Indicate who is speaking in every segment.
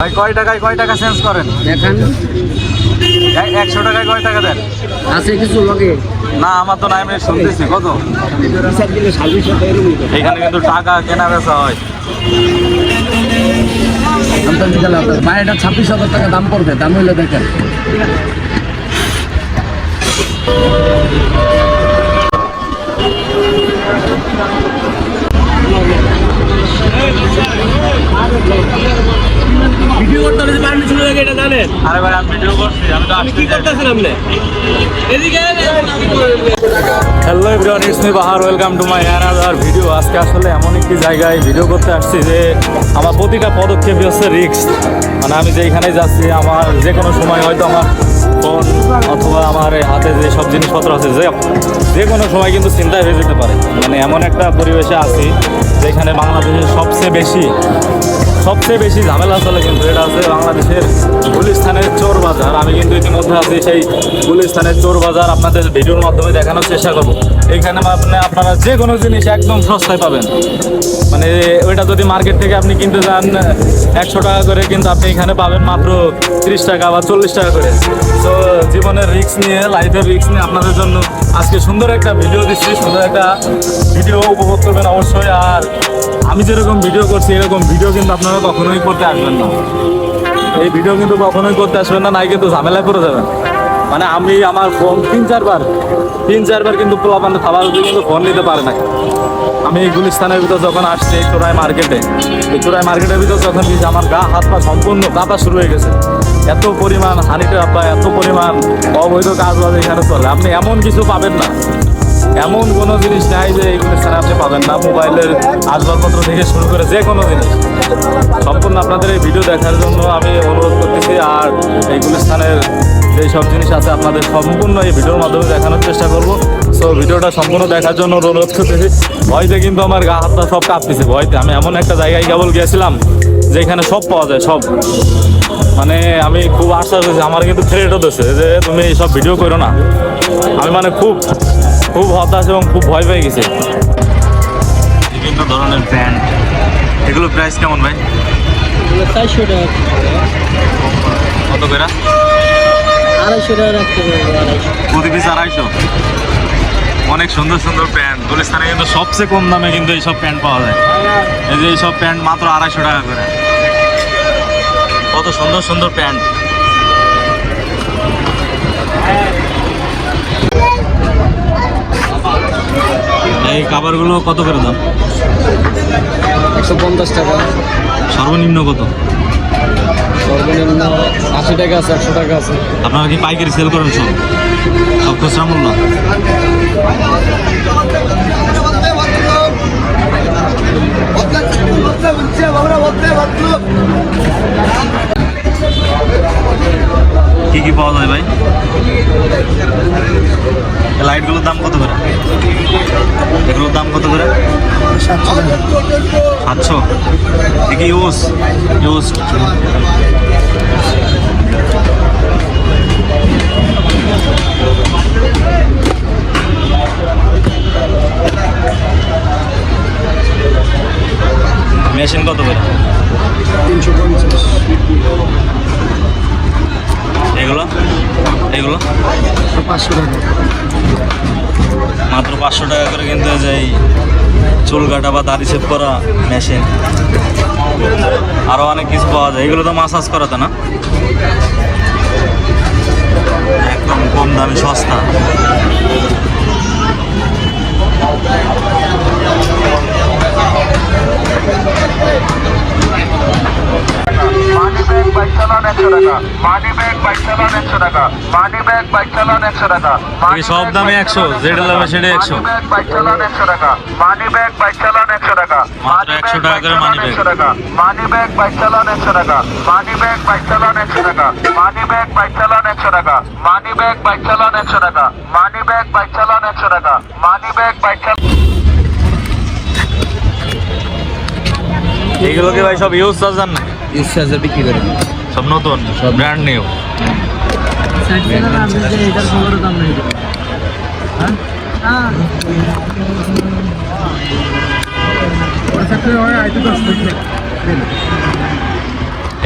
Speaker 1: ভাই কয় টাকা চেঞ্জ করেন?
Speaker 2: দেখান
Speaker 1: 100 টাকায় কয় টাকা দেন?
Speaker 2: আছে কিছু লগে
Speaker 1: না আমার তো নাই, আমি শুনতেছি কত এখানে কিন্তু টাকা কেনা বেচা হয়।
Speaker 2: ভাই এটা 26,000 টাকা দাম পড়বে, দাম হইলে দেখেন। ভিডিও করতে হলে পারমিশন লাগে এটা জানেন?
Speaker 1: আরে ভাই আমি ভিডিও করছি, আমি তো
Speaker 2: কি করতেছেন আপনি? এদিকে
Speaker 1: hello everyone, it's me Bahar, welcome to my another video. আজকে আসলে এমন একটি জায়গায় ভিডিও করতে আসছি যে আমার প্রতিটা পদক্ষেপই হচ্ছে রিস্ক। মানে আমি যেখানে যাচ্ছি আমার যে কোনো সময় হয়তো আমার ফোন অথবা আমার হাতে যে সব জিনিসপত্র আছে যে কোনো সময় কিন্তু চিন্তায় হয়ে যেতে পারে। মানে এমন একটা পরিবেশে আছি যেখানে বাংলাদেশের সবচেয়ে বেশি ঝামেলা চলে, কিন্তু এটা হচ্ছে বাংলাদেশের গুলিস্তানের চোর বাজার। আমি কিন্তু ইতিমধ্যে আছি সেই গুলিস্তানের চোর বাজার, আপনাদের ভিডিওর মাধ্যমে দেখানোর চেষ্টা করবো। এইখানে আপনারা যে কোনো জিনিস একদম সস্তায় পাবেন। মানে ওইটা যদি মার্কেট থেকে আপনি কিনতে যান 100 টাকা করে, কিন্তু আপনি এখানে পাবেন মাত্র 30 টাকা বা 40 টাকা করে। তো জীবনের রিস্ক নিয়ে, লাইফের রিস্ক নিয়ে আপনাদের জন্য আজকে সুন্দর একটা ভিডিও দিচ্ছি। সুন্দর একটা ভিডিও উপভোগ করবেন অবশ্যই। আর আমি যেরকম ভিডিও করছি এরকম ভিডিও কিন্তু আপনারা কখনোই করতে আসবেন না। এই ভিডিও কিন্তু কখনোই করতে আসবেন না, নাই কিন্তু ঝামেলায় পড়ে যাবেন। মানে আমি আমার ফোন তিন চারবার কিন্তু পোলাপান খাবার কিন্তু ফোন নিতে পারে না। আমি এই গুলিস্তানের ভিতর যখন আসছি এই চোরাই মার্কেটের ভিতর যখন গেছি, আমার গা হাত পা সম্পূর্ণ কাঁপা শুরু হয়ে গেছে। এত পরিমাণ হানি ট্র্যাপ বা এত পরিমাণ অবৈধ কাজবাজ এখানে চলে। আপনি এমন কিছু পাবেন না, এমন কোনো জিনিস নাই যে এই গুলিস্তানে আপনি পাবেন না। মোবাইলের আসবাবপত্র থেকে শুরু করে যে কোনো জিনিস সম্পূর্ণ আপনাদের এই ভিডিও দেখার জন্য আমি অনুরোধ করতেছি। আর এই গুলিস্তানের যেই সব জিনিস আছে আপনাদের সম্পূর্ণ এই ভিডিওর মাধ্যমে দেখানোর চেষ্টা করবো। সো ভিডিওটা সম্পূর্ণ দেখার জন্য অনুরোধ করতেছি। ভয়তে কিন্তু আমার গা হাতটা সব কাঁপতেছে ভয়তে। আমি এমন একটা জায়গায় কেবল গিয়েছিলাম যেখানে সব পাওয়া যায়, সব। মানে আমি খুব আশ্বাস হয়েছি, আমার কিন্তু থ্রেট হতেছে যে তুমি এইসব ভিডিও করো না। আমি মানে খুব হতাশ এবং খুব ভয় পেয়ে গেছি। বিভিন্ন ধরনের প্যান্ট, এগুলো প্রাইস কেমন ভাই?
Speaker 2: 400 টাকা,
Speaker 1: কত করে?
Speaker 2: 250 টাকা রাখতে পারবো। 250
Speaker 1: প্রতি পিস 250। অনেক সুন্দর সুন্দর প্যান্ট। গুলিস্তানে কিন্তু সবচেয়ে কম দামে কিন্তু এইসব প্যান্ট পাওয়া যায়। এই যে এইসব প্যান্ট মাত্র 250 টাকা করে। কত সুন্দর সুন্দর প্যান্ট। এই কাভারগুলো কত করে দাম?
Speaker 2: 150 টাকা।
Speaker 1: সর্বনিম্ন কত?
Speaker 2: সর্বনিম্ন 80 টাকা আছে, 100 টাকা আছে।
Speaker 1: আপনারা কি পাইকারি সেল করেন? সব খুচরা মূল্য? কি পাওয়া যায় ভাই? লাইটগুলোর দাম কত করে? এগুলোর দাম কত করে? 700। কি ইউজ মেশিন কত করে?
Speaker 2: 350।
Speaker 1: এগুলো
Speaker 2: 500 টাকা।
Speaker 1: মাত্র 500 টাকা করে কিন্তু যে চুল কাটা বা দাড়ি শেভ করা মেশিন। আরও অনেক কিছু পাওয়া যায়। এগুলো তো মাসাজ করাতে না, একদম কম দামে সস্তা।
Speaker 3: মানি ব্যাগ বাইক চালান 100 টাকা। মানি ব্যাগ বাইক চালান 100 টাকা। মানি ব্যাগ বাইক চালান 100 টাকা।
Speaker 1: সব দামে 100, যেটা দামে সেটা 100।
Speaker 3: মানি ব্যাগ বাইক চালান 100 টাকা। মানি ব্যাগ বাইক চালান 100 টাকা।
Speaker 1: মাত্র 100 টাকা করে money bag.
Speaker 3: Money bag bike চালান 100 টাকা। মানি ব্যাগ বাইক চালান 100 টাকা। মানি ব্যাগ বাইক চালান 100 টাকা। মানি ব্যাগ বাইক চালান 100 টাকা। মানি ব্যাগ বাইক চালান 100 টাকা। মানি ব্যাগ বাইক চালান।
Speaker 1: এইগুলোকে ভাই সব ইউজ চার্জার না?
Speaker 2: ইউজ চার্জার বিক্রি করে
Speaker 1: সব নতুন, সব ব্র্যান্ড নিউ।
Speaker 2: এটার খবর দাম নেই।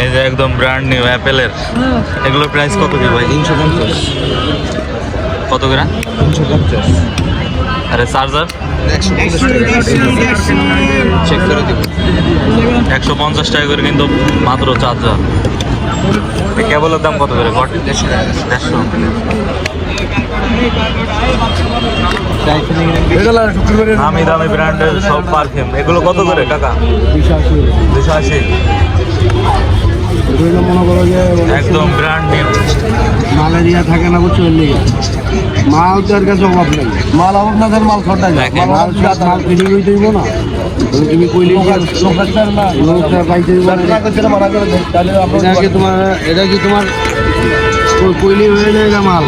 Speaker 1: এই যে একদম ব্র্যান্ড নিউ অ্যাপেলের, এগুলোর প্রাইস কত কি ভাই?
Speaker 2: 350।
Speaker 1: কত করে?
Speaker 2: 350।
Speaker 1: আরে চার্জার
Speaker 2: 150 চেক করে দিব।
Speaker 1: 150 টাকা করে কিন্তু মাত্র চার্জার। কেবলের দাম কত করে? 150। দামি দামি ব্র্যান্ডের সব পারফিউম, এগুলো কত করে কাকা? 280।
Speaker 2: মনে করো যে
Speaker 1: একদম ব্র্যান্ড নিউ।
Speaker 2: ম্যালেরিয়া থাকে না বুঝছো এর লিগে। মাল তো এর কাছে অভাব নেই, মাল অভাব না থাকলে মাল খরচা যায়,
Speaker 1: দেখেন।
Speaker 2: মাল মাল কিনে লইতে হইব না। তুমি কইলি লোকটা পাইতে হইব না। এটা কি তোমার কইলি হয়ে যায় না মাল।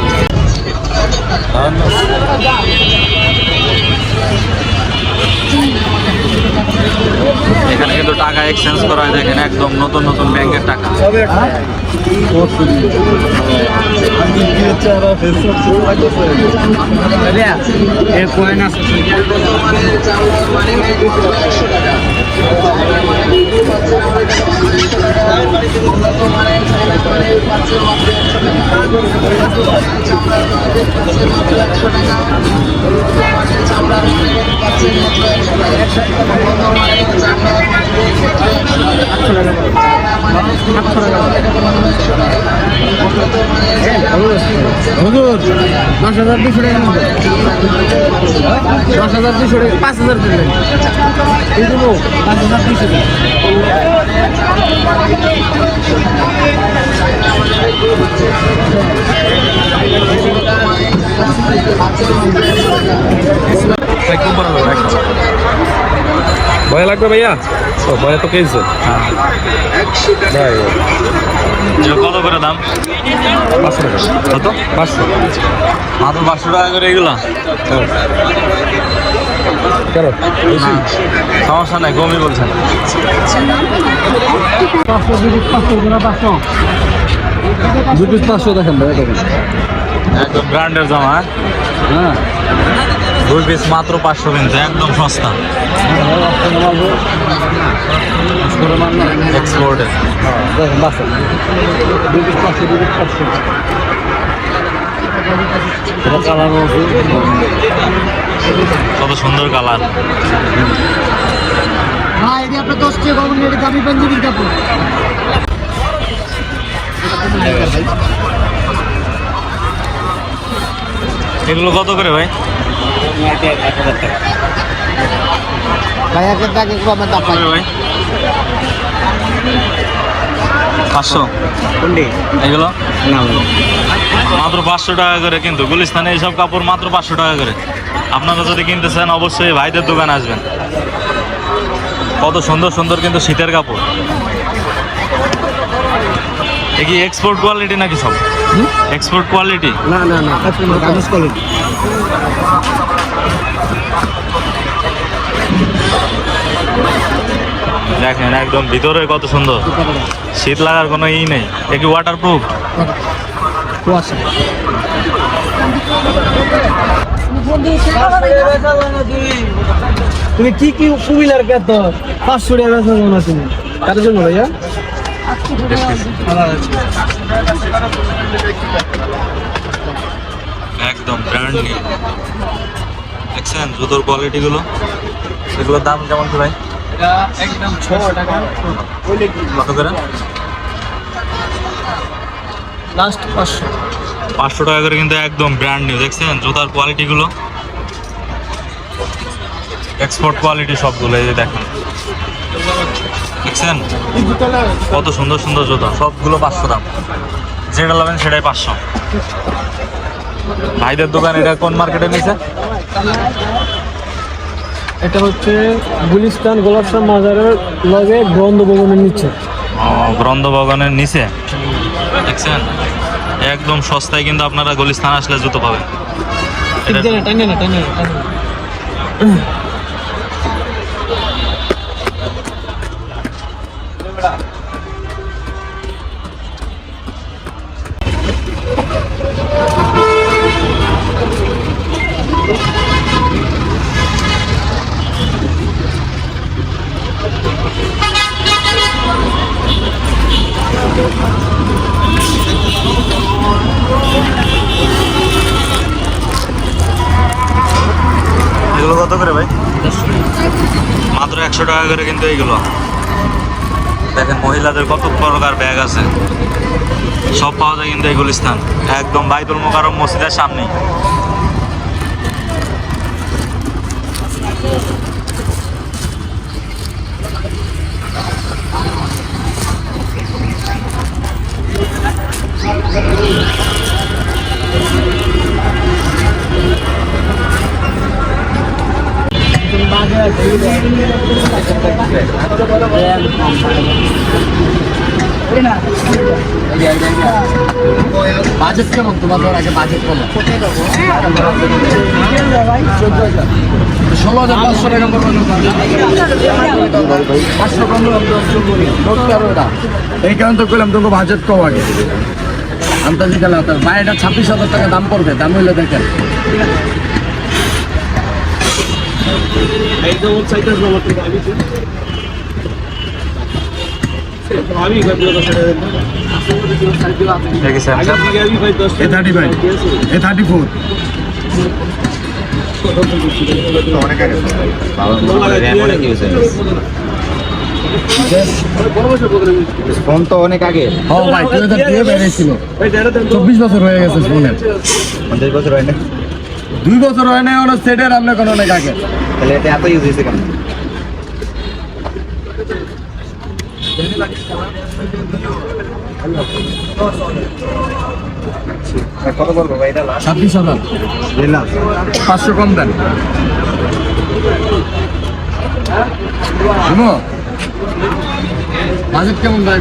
Speaker 1: এখানে কিন্তু টাকা এক্সচেঞ্জ করা হয়, দেখেন একদম নতুন নতুন ব্যাংকের টাকা।
Speaker 2: হুজুর 10,200 টাকা 10,200 টাকা 5,000 দিলেন এই দেবো 5,200 টাকা।
Speaker 4: ভয় লাগবে ভাইয়া? ও ভয় তো কেছে ভাই
Speaker 1: কত করে দাম?
Speaker 4: 500 টাকা।
Speaker 1: কত?
Speaker 4: 500
Speaker 1: মাত্র 500 টাকা করে এগুলো?
Speaker 4: কেন?
Speaker 1: না, সমস্যা নাই, কমই বলছেন।
Speaker 2: 2 পিস 500 দেখেন ভাই দেখেন।
Speaker 1: একদম ব্র্যান্ডের জামা,
Speaker 2: হ্যাঁ
Speaker 1: 2 পিস মাত্র 500 কিন্তু একদম সস্তা। এক্সপোর্টের
Speaker 2: দেখেন বাস 2 পিস 500 2 পিস 500 এটা কালার আছে।
Speaker 1: কত সুন্দর কালার।
Speaker 5: হ্যাঁ এটি আপনার 10 টাকা কম রেটে দামি পাঞ্জাবির কাপড়।
Speaker 1: এগুলো কত করে ভাই?
Speaker 5: ভাই একের টাকা একটু আমার দাম
Speaker 1: কত করে ভাই? 500 এগুলো মাত্র 500 টাকা করে কিন্তু গুলিস্তানে এইসব কাপড় মাত্র 500 টাকা করে। আপনারা যদি কিনতে চান অবশ্যই ভাইদের দোকানে আসবেন। কত সুন্দর সুন্দর কিন্তু শীতের কাপড়। এ কি এক্সপোর্ট কোয়ালিটি নাকি সব? Export quality?
Speaker 2: না না না কাগজ কোয়ালিটি।
Speaker 1: দেখেন একদম ভিতরে কত সুন্দর, শীত লাগার কোনো ই নেই। এ কি ওয়াটার প্রুফ?
Speaker 2: কুয়াশা তুমি কি কি কুমিলার কত 500 টাকা বেচা না তুমি কার জন্য ভাইয়া?
Speaker 1: একদম ব্র্যান্ড নিউ। দেখছেন জুতোর কোয়ালিটি গুলো, এগুলোর দাম কেমন কি ভাই?
Speaker 2: একদম 6 টাকা
Speaker 1: কত করে?
Speaker 2: লাস্ট 500
Speaker 1: 500 টাকা করে কিন্তু একদম ব্র্যান্ড নিউ। দেখছেন জুতার কোয়ালিটি গুলো, এক্সপোর্ট কোয়ালিটি সবগুলো। এই যে দেখেন, দেখছেন কত সুন্দর সুন্দর জুতা, সবগুলো 500 দাম। যেটা নেবেন সেটাই 500। ভাইদের দোকান এটা কোন মার্কেটে নিছে?
Speaker 2: এটা হচ্ছে গুলিস্তান গোলাপশাহ মাজারের লগে বন্ধ ভবনের নিচে।
Speaker 1: গ্রন্থ ভবনের নিচে। দেখছেন একদম সস্তায় কিন্তু আপনারা গুলিস্তান আসলে জুতো পাবেন। এটা
Speaker 2: টাইনে
Speaker 1: টাকা করে কিন্তু এইগুলো দেখেন মহিলাদের কত প্রকার ব্যাগ আছে সব পাওয়া যায় কিন্তু এই গুলিস্তান একদম বাইতুল মোকাররম মসজিদের সামনেই
Speaker 5: বাজেট কেমন তোমাদের আগে বাজেট কেমন
Speaker 2: 16,500 টাকা পড়বে 500 কম এই কারণে তো কইলাম তোকে বাজেট কম আগে আন্তাজি খেলা হতো ভাই এটা 26,000 টাকা দাম পড়বে দাম হইলে দেখেন A35 A34
Speaker 5: ফোন তো অনেক আগে
Speaker 2: ও ভাই 2002 বেরিয়েছিল 24 বছর হয়ে গেছে ফোনের
Speaker 5: 50 বছর হয় না
Speaker 2: 2 বছর হয় না ওর সেটের আমরা কোনো অনেক আগে
Speaker 5: তাহলে এটা এত ইউজ হয়েছে কেন কত বলবো ভাই এটা
Speaker 2: 26,000
Speaker 5: দিলাম
Speaker 2: 500 কম দেন শুনো বাজেট কেমন ভাই